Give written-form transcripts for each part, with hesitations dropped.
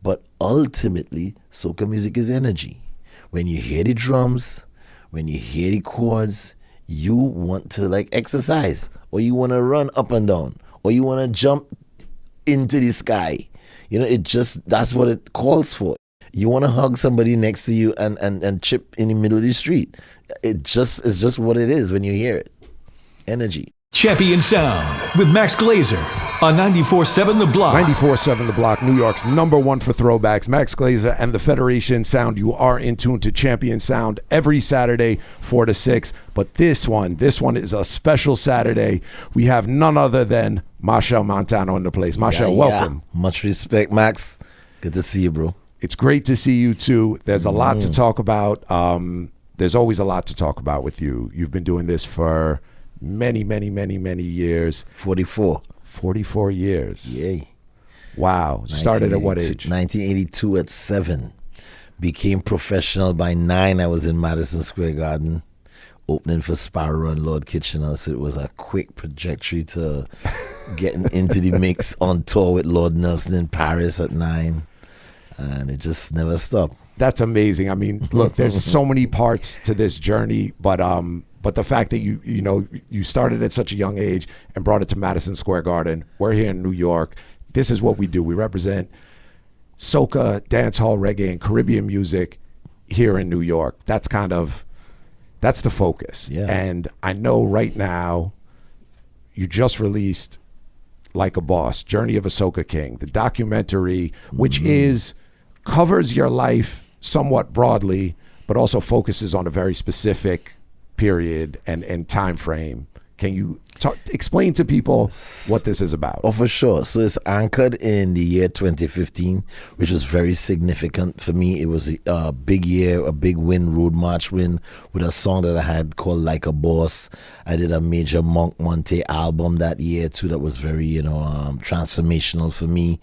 But ultimately, soca music is energy. When you hear the drums, when you hear the chords, you want to like exercise, or you want to run up and down, or you want to jump into the sky. That's what it calls for. You want to hug somebody next to you and chip in the middle of the street. It's just what it is when you hear it. Energy. Champion Sound with Max Glazer on 94.7 The Block. 94.7 The Block, New York's #1 for throwbacks. Max Glazer and the Federation Sound. You are in tune to Champion Sound every Saturday, 4 to 6. But this one is a special Saturday. We have none other than Machel Montano in the place. Machel, welcome. Much respect, Max. Good to see you, bro. It's great to see you too. There's a lot to talk about. There's always a lot to talk about with you. You've been doing this for many years. 44 years. Yay. Wow. Started at what age? 1982 at 7. Became professional by 9. I was in Madison Square Garden opening for Sparrow and Lord Kitchener. So it was a quick trajectory to getting into the mix on tour with Lord Nelson in Paris at 9. And it just never stopped. That's amazing. I mean, look, there's so many parts to this journey, but the fact that you started at such a young age and brought it to Madison Square Garden. We're here in New York. This is what we do. We represent soca, dancehall, reggae, and Caribbean music here in New York. That's the focus. Yeah. And I know right now you just released Like a Boss, Journey of a Soca King, the documentary, which covers your life somewhat broadly, but also focuses on a very specific period and time frame. Can you explain to people what this is about? Oh, for sure. So it's anchored in the year 2015, which was very significant for me. It was a big year, a big win, road march win, with a song that I had called Like a Boss. I did a major Monk Monte album that year too that was very, transformational for me.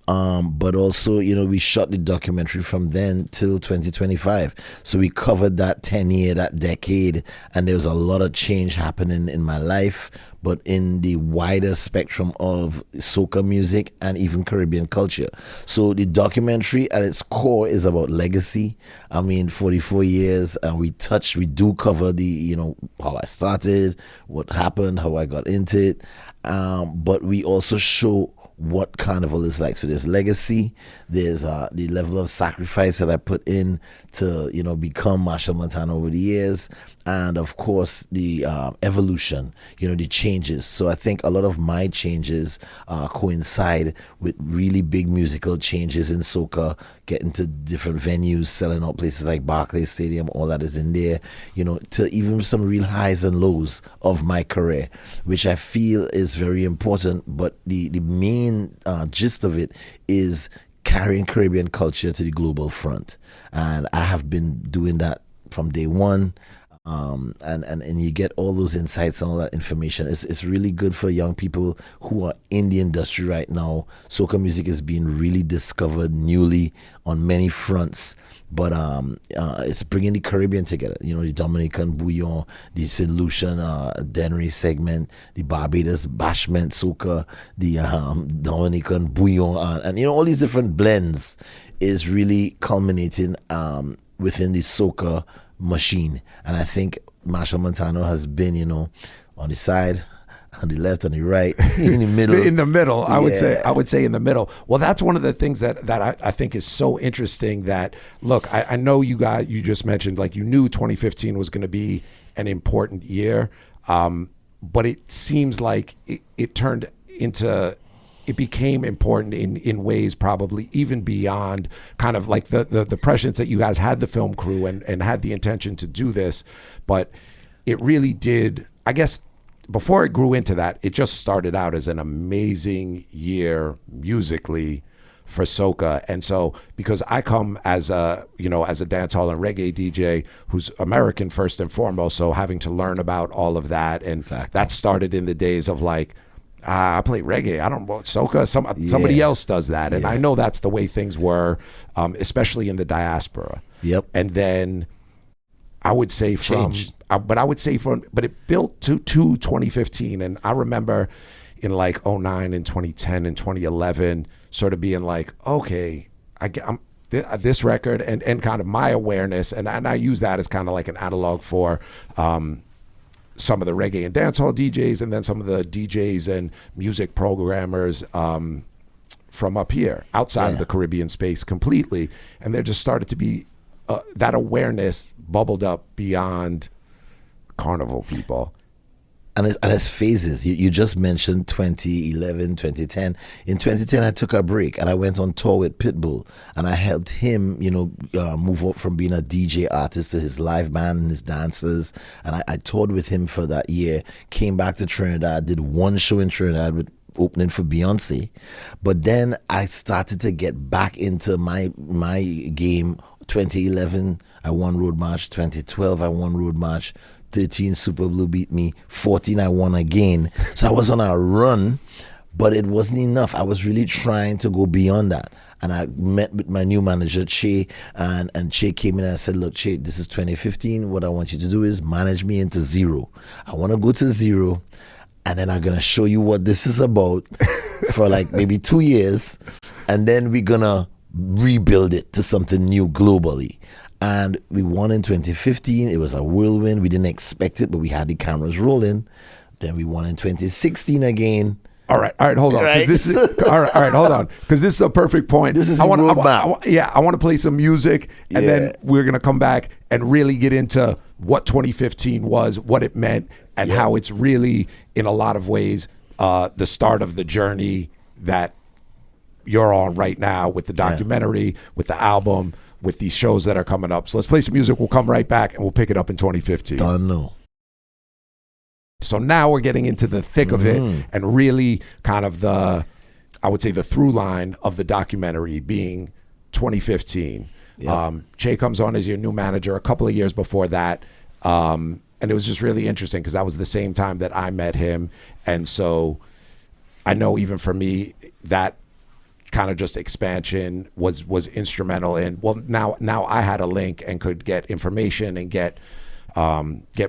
But also, we shot the documentary from then till 2025. So we covered that 10-year, that decade, and there was a lot of change happening in my life, but in the wider spectrum of soca music and even Caribbean culture. So the documentary at its core is about legacy. 44 years, and we do cover the, how I started, what happened, how I got into it. But we also show what carnival is like. So there's legacy, there's the level of sacrifice that I put in to become Machel Montano over the years, and of course the evolution, the changes. So I think a lot of my changes coincide with really big musical changes in soca, getting to different venues, selling out places like Barclays Stadium, all that is in there, to even some real highs and lows of my career, which I feel is very important. But the main gist of it is carrying Caribbean culture to the global front, and I have been doing that from day one. And you get all those insights and all that information. It's really good for young people who are in the industry right now. Soca music is being really discovered newly on many fronts, but it's bringing the Caribbean together. The Dominican bouillon, the St. Lucian Dennery segment, the Barbados bashment soca, the Dominican bouillon, and all these different blends is really culminating within the soca machine. And I think Machel Montano has been, on the side, on the left, on the right, in the middle. In the middle, I would say in the middle. Well, that's one of the things that I think is so interesting. That look, I know you just mentioned, like, you knew 2015 was going to be an important year, but it seems like it became important in ways probably even beyond kind of like the prescience that you guys had the film crew and had the intention to do this. But it really did, I guess, before it grew into that, it just started out as an amazing year musically for soca. And so, because I come as a dancehall and reggae DJ who's American first and foremost, so having to learn about all of that, and that started in the days of like, I play reggae, I don't know soca, somebody else does that. And I know that's the way things were, especially in the diaspora. Yep. And then I would say but it built to 2015. And I remember in like 2009 and 2010 and 2011 sort of being like, okay, this record and kind of my awareness, and I use that as kind of like an analog for some of the reggae and dancehall DJs, and then some of the DJs and music programmers from up here, outside of the Caribbean space completely. And there just started to be that awareness bubbled up beyond carnival people. And it's phases. You just mentioned 2011, 2010. In 2010, I took a break and I went on tour with Pitbull, and I helped him, move up from being a DJ artist to his live band and his dancers. And I toured with him for that year. Came back to Trinidad, did one show in Trinidad with opening for Beyonce. But then I started to get back into my game. 2011, I won Road March. 2012, I won Road March. 13, Super Blue beat me. 14, I won again. So I was on a run, but it wasn't enough. I was really trying to go beyond that. And I met with my new manager, Che, and Che came in and I said, look, Che, this is 2015. What I want you to do is manage me into zero. I want to go to zero, and then I'm going to show you what this is about for like maybe 2 years, and then we're going to rebuild it to something new globally. And we won in 2015. It was a whirlwind. We didn't expect it, but we had the cameras rolling. Then we won in 2016 again. All right, hold on. Right? All right, hold on. Because this is a perfect point. This is a roadmap. I want to play some music, and then we're going to come back and really get into what 2015 was, what it meant, and how it's really, in a lot of ways, the start of the journey that you're on right now with the documentary, with the album, with these shows that are coming up. So let's play some music. We'll come right back and we'll pick it up in 2015. Don't know. So now we're getting into the thick of it, and really kind of I would say the through line of the documentary being 2015. Yep. Che comes on as your new manager a couple of years before that. And it was just really interesting because that was the same time that I met him. And so I know even for me, that kind of just expansion was instrumental in, well, now I had a link and could get information and get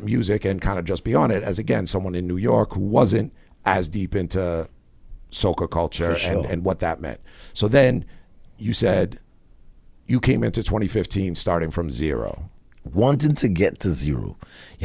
music and kind of just be on it as, again, someone in New York who wasn't as deep into soca culture and what that meant. So then you said you came into 2015 starting from zero. Wanting to get to zero.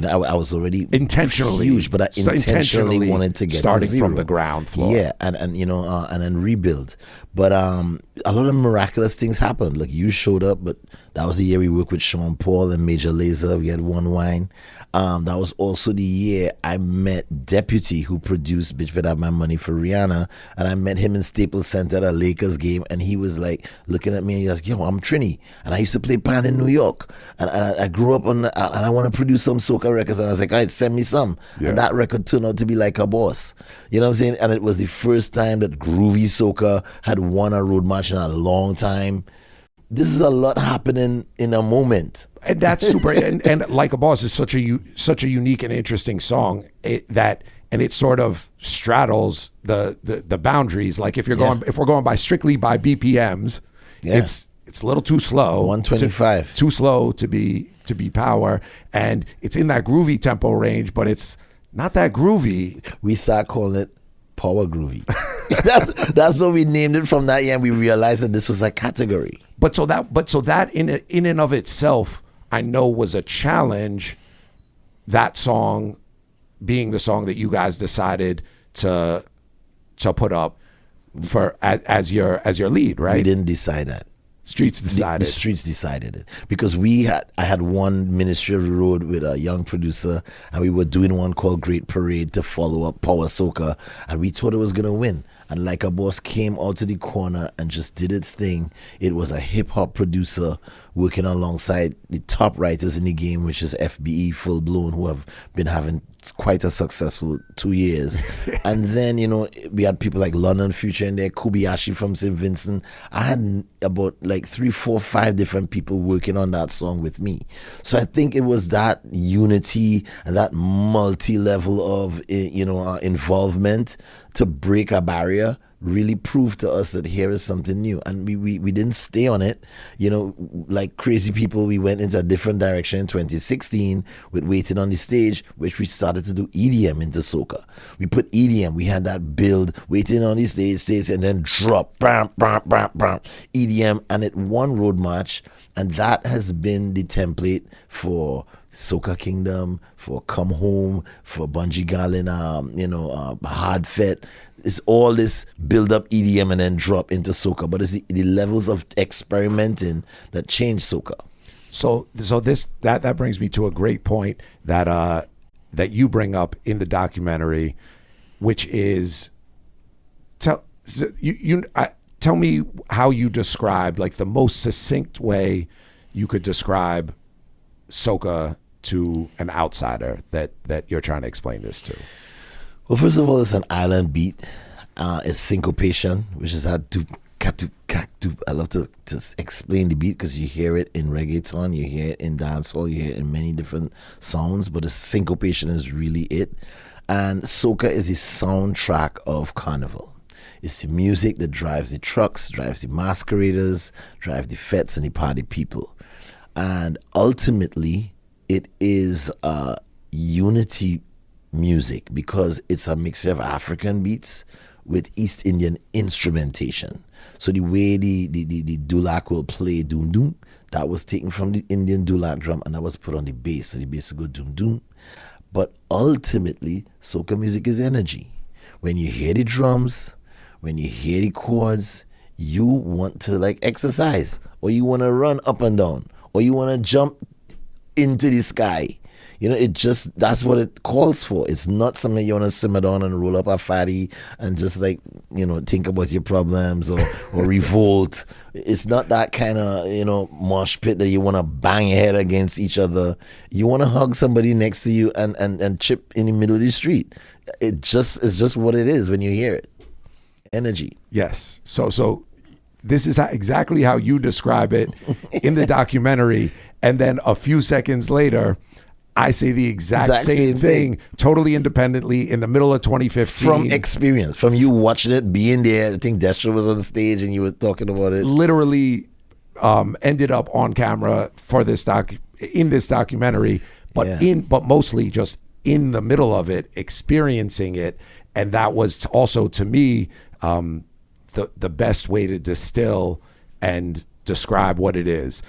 I was already intentionally huge, but I intentionally wanted to get starting to zero. From the ground floor. Yeah, and then rebuild. But a lot of miraculous things happened. Like, you showed up, but that was the year we worked with Sean Paul and Major Lazer. We had One Wine. That was also the year I met Deputy, who produced Bitch Better Have My Money for Rihanna, and I met him in Staples Center at a Lakers game, and he was like looking at me and he was like, yo, I'm Trini, and I used to play band in New York, and I grew up on, and I want to produce some soca records, and I was like, all right, send me some. And that record turned out to be Like a Boss. You know what I'm saying? And it was the first time that groovy soca had won a road march in a long time. This is a lot happening in a moment. And that's super. and Like a Boss is such a unique and interesting song and it sort of straddles the boundaries. Like, if we're going strictly by BPMs, it's a little too slow. 125. Too slow to be power, and it's in that groovy tempo range, but it's not that groovy. We start calling it power groovy. that's what we named it from that year, and we realized that this was a category. But so that in and of itself, I know, was a challenge. That song being the song that you guys decided to put up for as your lead, right? We didn't decide that. Streets decided. The streets decided it, because I had one Ministry of the Road with a young producer, and we were doing one called Great Parade to follow up Power Soca, and we thought it was gonna win. And Like a Boss came out to the corner and just did its thing. It was a hip hop producer working alongside the top writers in the game, which is FBE Full Blown, who have been having quite a successful 2 years. And then, we had people like London Future in there, Kobayashi from St. Vincent. I had about like 3, 4, 5 different people working on that song with me. So I think it was that unity and that multi-level of involvement to break a barrier really proved to us that here is something new. And we didn't stay on it. You know, like crazy people, we went into a different direction in 2016 with Waiting on the Stage, which we started to do EDM into soca. We put EDM, we had that build, Waiting on the Stage, and then drop, bam, bam, bam, bam, EDM, and it won Road March. And that has been the template for Soca Kingdom, for Come Home, for Bungie Garlin, Hard Fet. It's all this build up EDM and then drop into soca, but it's the levels of experimenting that change soca. So that brings me to a great point that you bring up in the documentary, which is tell me how you describe, like, the most succinct way you could describe soca to an outsider that you're trying to explain this to. Well, first of all, it's an island beat. It's syncopation, which is katu, katu. I love to explain the beat because you hear it in reggaeton, you hear it in dancehall, you hear it in many different sounds, but the syncopation is really it. And soca is the soundtrack of carnival. It's the music that drives the trucks, drives the masqueraders, drives the fetes and the party people. And ultimately, it is unity music because it's a mixture of African beats with East Indian instrumentation. So the way the dulak will play doom doom, that was taken from the Indian dulak drum and that was put on the bass. So the bass will go doom doom. But ultimately, soca music is energy. When you hear the drums, when you hear the chords, you want to like exercise, or you want to run up and down, or you want to jump into the sky. You know, that's what it calls for. It's not something you want to simmer down and roll up a fatty and just like, think about your problems or revolt. It's not that kind of, mosh pit that you want to bang your head against each other. You want to hug somebody next to you and chip in the middle of the street. It's just what it is when you hear it. Energy. Yes. So this is exactly how you describe it in the documentary. And then a few seconds later, I say the exact same thing, totally independently in the middle of 2015. From experience, from you watching it, being there. I think Destra was on the stage and you were talking about it. Literally ended up on camera for this documentary, but mostly just in the middle of it, experiencing it. And that was also, to me, the best way to distill and describe what it is.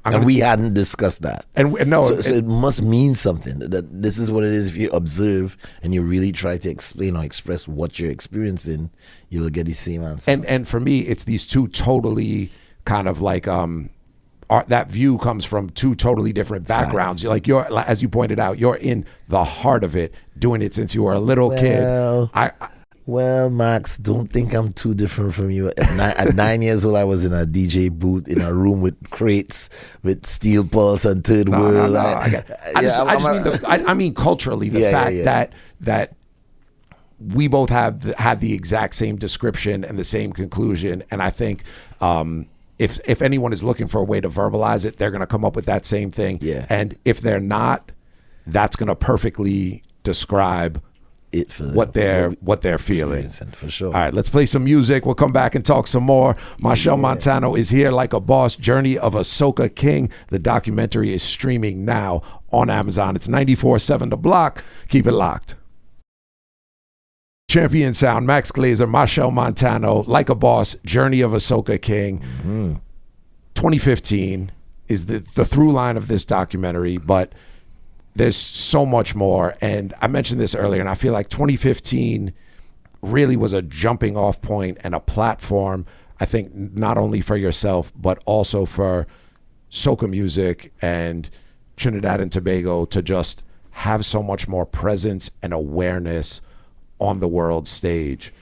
And we hadn't discussed that. And no, so it must mean something. That this is what it is. If you observe and you really try to explain or express what you're experiencing, you will get the same answer. And for me, it's these two totally kind of like that view comes from two totally different backgrounds. Like you're, as you pointed out, you're in the heart of it, doing it since you were a little kid. Well, Max, don't think I'm too different from you. At 9 years old, I was in a DJ booth in a room with crates, with Steel Pulse and Third World. I mean culturally, the fact that we both had the exact same description and the same conclusion. And I think if anyone is looking for a way to verbalize it, they're going to come up with that same thing. Yeah. And if they're not, that's going to perfectly describe it for what they're feeling. For sure. All right, let's play some music. We'll come back and talk some more. Machel Montano is here like a boss. Journey of a Soca King. The documentary is streaming now on Amazon. It's 94.7 The Block. Keep it locked. Champion sound, Max Glazer, Machel Montano, like a boss. Journey of a Soca King. Mm-hmm. 2015 is the through line of this documentary, but there's so much more. And I mentioned this earlier, and I feel like 2015 really was a jumping off point and a platform, I think, not only for yourself, but also for soca music and Trinidad and Tobago to just have so much more presence and awareness on the world stage.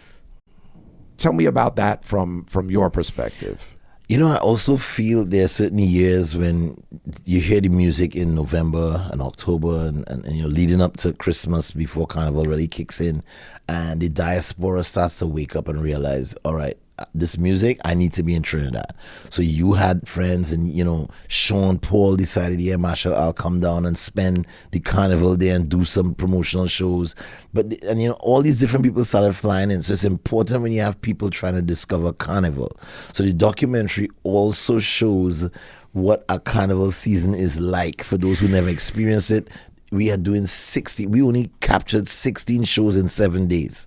Tell me about that from your perspective. I also feel there are certain years when you hear the music in November and October and leading up to Christmas before Carnival really kicks in, and the diaspora starts to wake up and realize, all right, this music, I need to be in Trinidad. So you had friends, and Sean Paul decided, yeah, Machel, I'll come down and spend the carnival there and do some promotional shows. And all these different people started flying in. So it's important when you have people trying to discover carnival. So the documentary also shows what a carnival season is like for those who never experienced it. We are doing 60. We only captured 16 shows in 7 days.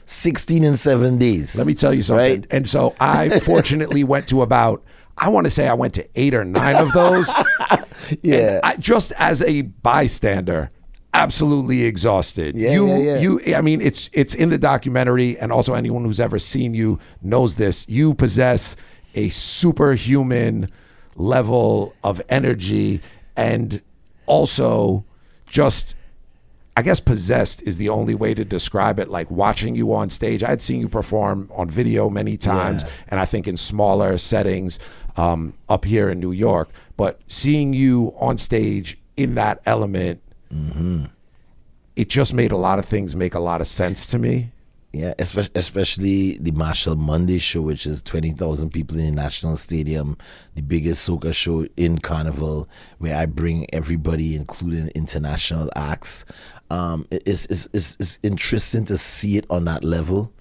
16 in 7 days. Let me tell you something. Right? And so I fortunately went to about, I want to say I went to 8 or 9 of those. Yeah. And just as a bystander, absolutely exhausted. Yeah. I mean, it's in the documentary, and also anyone who's ever seen you knows this. You possess a superhuman level of energy, and also just, I guess possessed is the only way to describe it. Like watching you on stage, I had seen you perform on video many times, and I think in smaller settings up here in New York, but seeing you on stage in that element, it just made a lot of things make a lot of sense to me. Yeah, especially the Machel Monday show, which is 20,000 people in the National Stadium, the biggest soca show in Carnival, where I bring everybody, including international acts. It's interesting to see it on that level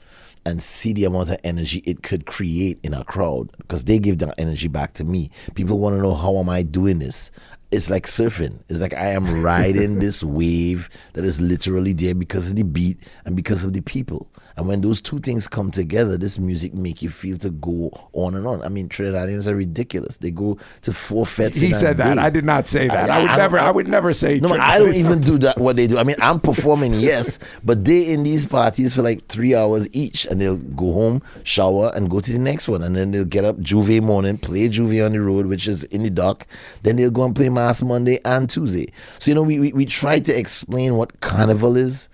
and see the amount of energy it could create in a crowd, because they give that energy back to me. People want to know, how am I doing this? It's like surfing. It's like I am riding this wave that is literally there because of the beat and because of the people. And when those two things come together, this music make you feel to go on and on. I mean, Trinidadians are ridiculous. They go to 4 fets. He said that. Day. I did not say that. I would never say. No, I don't even do that. What they do. I mean, I'm performing, yes, but they in these parties for like 3 hours each, and they'll go home, shower, and go to the next one, and then they'll get up Juve morning, play Juve on the road, which is in the dock. Then they'll go and play Mass Monday and Tuesday. So we try to explain what Carnival is,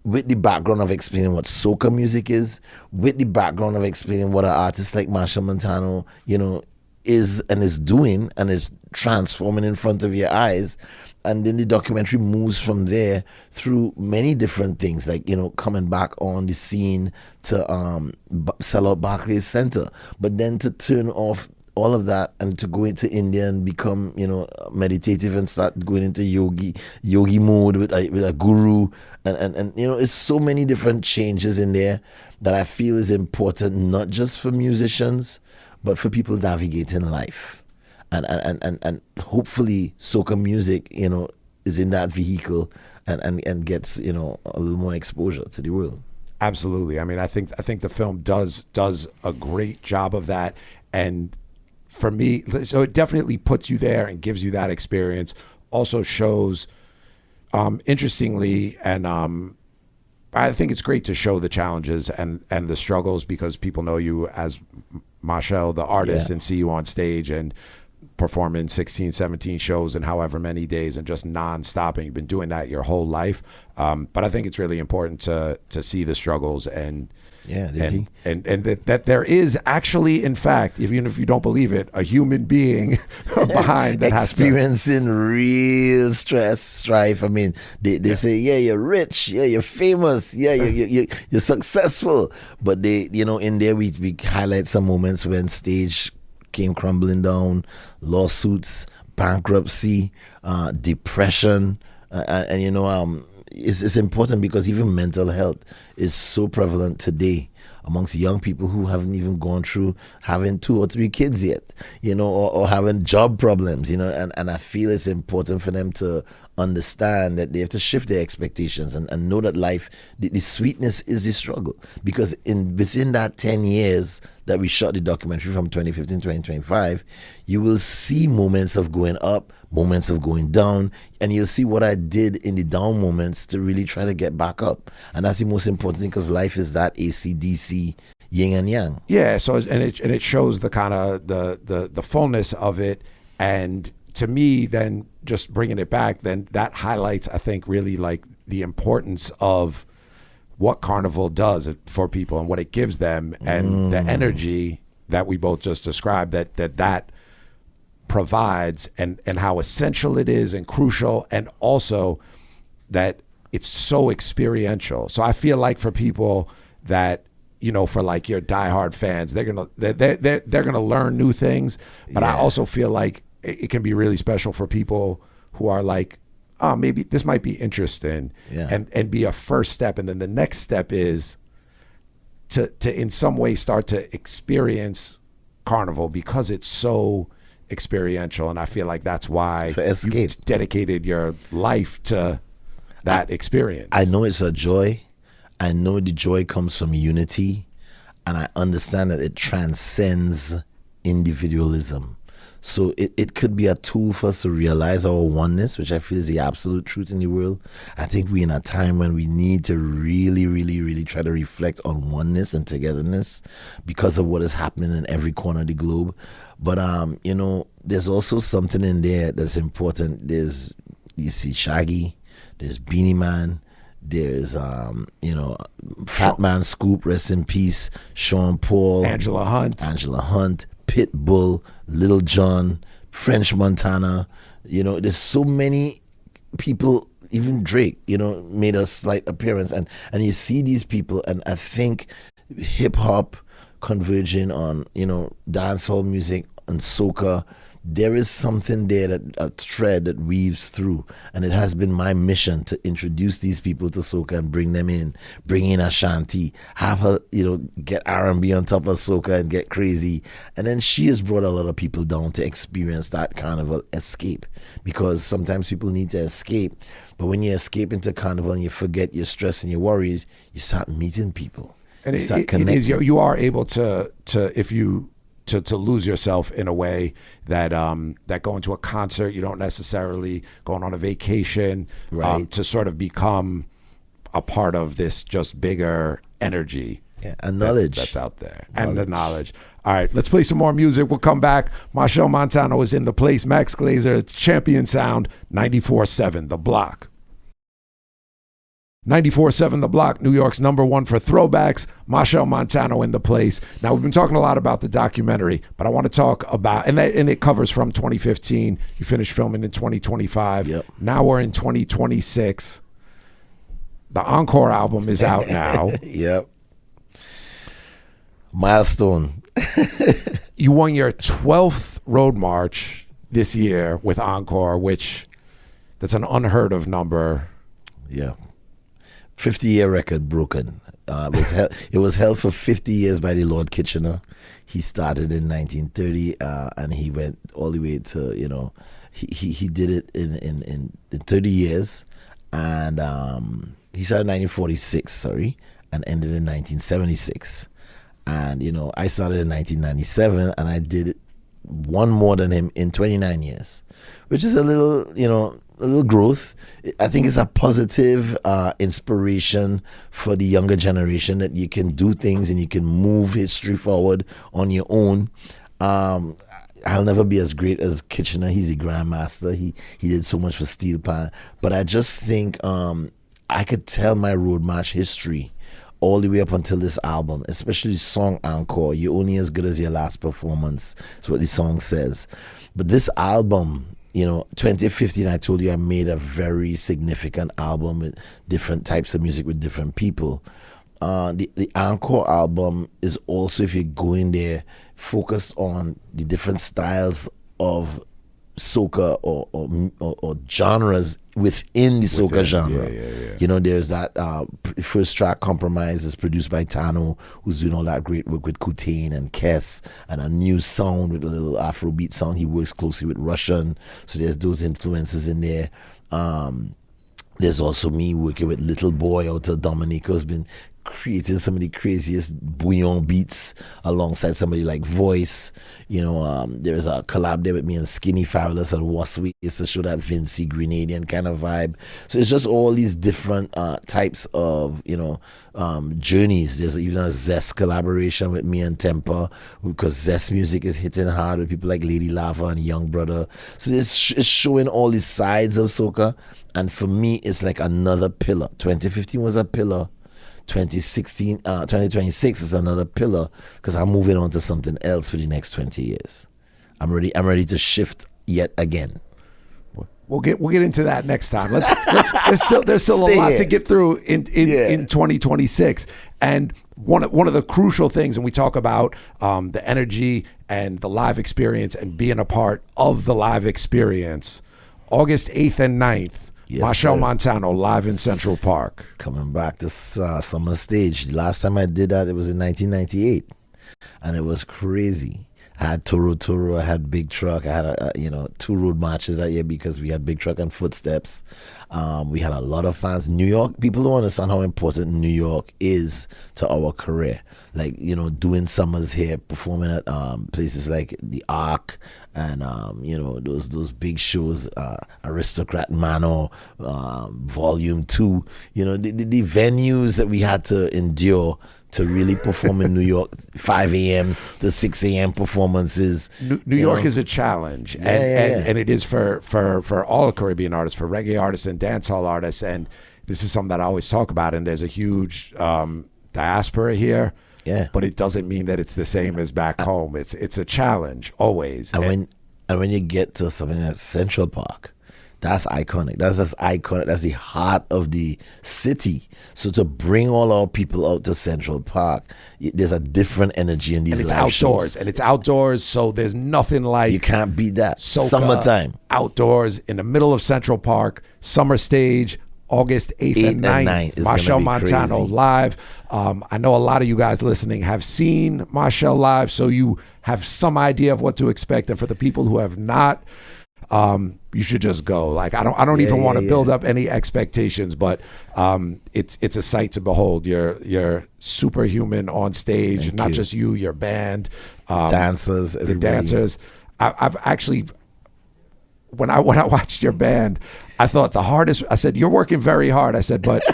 with the background of explaining what soca music is, with the background of explaining what an artist like Machel Montano, is and is doing and is transforming in front of your eyes. And then the documentary moves from there through many different things, like, coming back on the scene to sell out Barclays Center, but then to turn off all of that and to go into India and become, meditative and start going into yogi mode with a guru, and it's so many different changes in there that I feel is important, not just for musicians, but for people navigating life, and hopefully soca music, is in that vehicle and gets, a little more exposure to the world. Absolutely. I mean, I think the film does a great job of that, and for me, so it definitely puts you there and gives you that experience. Also shows, interestingly, and I think it's great to show the challenges and the struggles, because people know you as Machel, the artist, and see you on stage and performing 16, 17 shows in however many days, and just non-stopping. You've been doing that your whole life. But I think it's really important to see the struggles and that there is actually, in fact, even if you don't believe it, a human being behind that experiencing real stress, strife. I mean, they say, yeah, you're rich, yeah, you're famous, yeah, you're successful, but they, in there we highlight some moments when stage came crumbling down, lawsuits, bankruptcy, depression, and it's important, because even mental health is so prevalent today amongst young people who haven't even gone through having 2 or 3 kids yet, or having job problems, and I feel it's important for them to understand that they have to shift their expectations and know that life, the sweetness is the struggle, because within that 10 years that we shot the documentary from 2015 to 2025, you will see moments of going up, moments of going down, and you'll see what I did in the down moments to really try to get back up. And that's the most important thing, because life is that AC/DC, yin and yang. Yeah, so and it shows the kind of the fullness of it, and to me, then just bringing it back, then that highlights, I think, really like the importance of what Carnival does for people and what it gives them, and the energy that we both just described that provides, and how essential it is and crucial, and also that it's so experiential. So I feel like for people that, for like your diehard fans, they're gonna learn new things. But I also feel like it can be really special for people who are like, oh, maybe this might be interesting, and be a first step, and then the next step is to in some way start to experience Carnival, because it's so experiential, and I feel like that's why you dedicated your life to that experience. I know it's a joy. I know the joy comes from unity, and I understand that it transcends individualism. So it could be a tool for us to realize our oneness, which I feel is the absolute truth in the world. I think we're in a time when we need to really, really, really try to reflect on oneness and togetherness because of what is happening in every corner of the globe. But, there's also something in there that's important. You see Shaggy, there's Beanie Man, there's Fat Man Scoop, rest in peace, Sean Paul, Angela Hunt, Pitbull, Little John, French Montana. There's so many people, even Drake, made a slight appearance, and you see these people, and I think hip hop converging on dancehall music and soca, there is something there, that a thread that weaves through, and it has been my mission to introduce these people to soca and bring them in, bring in Ashanti, have her, get R&B on top of soca and get crazy. And then she has brought a lot of people down to experience that carnival escape, because sometimes people need to escape, but when you escape into carnival and you forget your stress and your worries, you start meeting people. And you are able to if you to lose yourself in a way that going to a concert, you don't necessarily going on a vacation, right? To sort of become a part of this just bigger energy, and knowledge that's out there, and the knowledge. All right, let's play some more music. We'll come back. Machel Montano is in the place. Max Glazer, it's Champion Sound, 94.7 The Block. 94.7 The Block, New York's #1 for throwbacks. Machel Montano in the place. Now, we've been talking a lot about the documentary, but I want to talk about, and it covers from 2015. You finished filming in 2025. Yep. Now we're in 2026. The Encore album is out now. Yep. Milestone. You won your 12th road march this year with Encore, that's an unheard of number. Yeah. 50-year record broken. It was held for 50 years by the Lord Kitchener. He started in 1930, and he went all the way to, he did it in 30 years, and he started in 1946, and ended in 1976. And, I started in 1997, and I did it one more than him in 29 years, which is a little growth. I think it's a positive inspiration for the younger generation that you can do things and you can move history forward on your own. I'll never be as great as Kitchener. He's a grandmaster. He did so much for Steel Pan. But I just think I could tell my road march history all the way up until this album, especially the song Encore. You're only as good as your last performance. That's what the song says. But this album, 2015, I told you I made a very significant album with different types of music with different people. The Encore album is also, if you go in there, focused on the different styles of soca or genres within the soca genre. Yeah. There's that first track, Compromise, is produced by Tano, who's doing all that great work with Kutain and Kess, and a new sound with a little Afrobeat sound. He works closely with Russian, so there's those influences in there. There's also me working with Little Boy out of Dominica, who's been creating some of the craziest bouillon beats alongside somebody like Voice. There's a collab there with me and Skinny Fabulous and Wasway to show that Vincy Grenadian kind of vibe. So it's just all these different types of journeys. There's even a Zess collaboration with me and Temper, because Zess music is hitting hard with people like Lady Lava and Young Brother. So it's showing all these sides of soca, and for me it's like another pillar. 2015 was a pillar. 2026 is another pillar, because I'm moving on to something else for the next 20 years. I'm ready to shift yet again. We'll get into that next time. There's still a lot to get through in 2026. And one of the crucial things, and we talk about the energy and the live experience and being a part of the live experience. August 8th and 9th, Yes, Machel sir. Montano live in Central Park. Coming back to summer stage. The last time I did that, it was in 1998, and it was crazy. I had Toro, I had Big Truck, I had two road marches that year because we had Big Truck and Footsteps. We had a lot of fans. New York, people don't understand how important New York is to our career. Like, doing summers here, performing at places like the Arc and those big shows, Aristocrat Manor, Volume 2. The venues that we had to endure to really perform in New York, 5 a.m. to 6 a.m. performances. New York is a challenge, and it is for all Caribbean artists, for reggae artists and dancehall artists, and this is something that I always talk about. And there's a huge diaspora here, but it doesn't mean that it's the same as back home. It's a challenge always. And when you get to something like Central Park, that's iconic. That's iconic. That's the heart of the city. So to bring all our people out to Central Park, there's a different energy in these and it's live outdoors, shows. and it's outdoors. So there's nothing like You can't beat that. Soca Summertime. outdoors in the middle of Central Park, summer stage. August 8th and 9th, is gonna Machel be Montano crazy. live. I know a lot of you guys listening have seen Machel live, so you have some idea of what to expect. And for the people who have not, you should just go. Like, I don't even want to build up any expectations, but it's a sight to behold. You're superhuman on stage, not just you, your band, Dancers, the everybody. dancers. I've actually, when I watched your band, I thought the hardest. I said, "You're working very hard." I said, but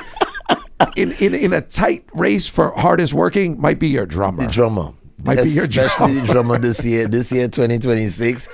in a tight race for hardest working might be your drummer. The drummer. Might be your Especially the drummer this year 2026.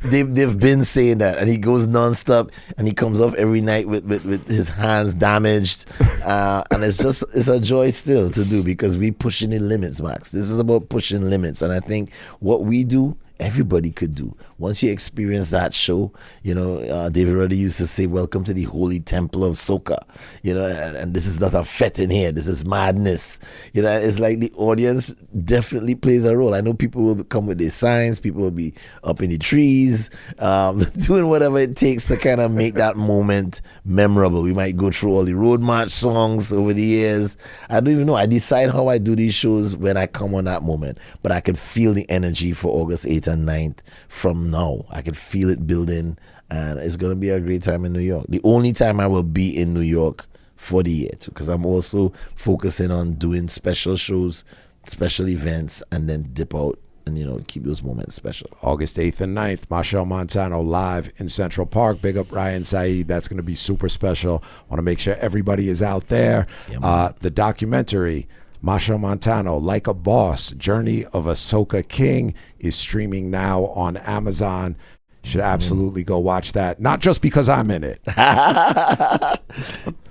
They've been saying that, and he goes nonstop, and he comes off every night with his hands damaged, and it's a joy still to do because we pushing the limits, Max. This is about pushing limits, and I think what we do, everybody could do. Once you experience that show, David Ruddy used to say, "Welcome to the holy temple of soca," and this is not a fete in here. This is madness. It's like the audience definitely plays a role. I know people will come with their signs. People will be up in the trees, doing whatever it takes to kind of make that moment memorable. We might go through all the road march songs over the years. I don't even know. I decide how I do these shows when I come on that moment, but I could feel the energy for August 8th and 9th from now. I could feel it building, and it's going to be a great time in New York. The only time I will be in New York for the year too, because I'm also focusing on doing special shows, special events, and then dip out and keep those moments special. August 8th and 9th, Machel Montano live in Central Park. Big up Ryan Saeed. That's going to be super special. Want to make sure everybody is out there. The documentary, Machel Montano, Like a Boss, Journey of a Soca King, is streaming now on Amazon. Should absolutely go watch that. Not just because I'm in it.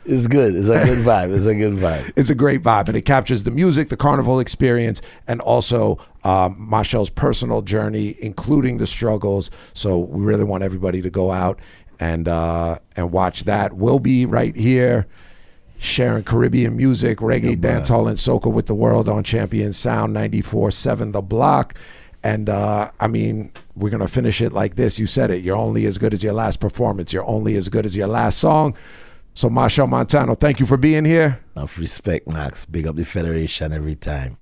It's good. It's a good vibe. It's a great vibe, and it captures the music, the carnival experience, and also Machel's personal journey, including the struggles. So we really want everybody to go out and watch that. We'll be right here sharing Caribbean music, reggae, dancehall, and soca with the world on Champion Sound 94.7 The Block. And we're going to finish it like this. You said it. You're only as good as your last performance. You're only as good as your last song. So Machel Montano, thank you for being here. Enough respect, Max. Big up the Federation every time.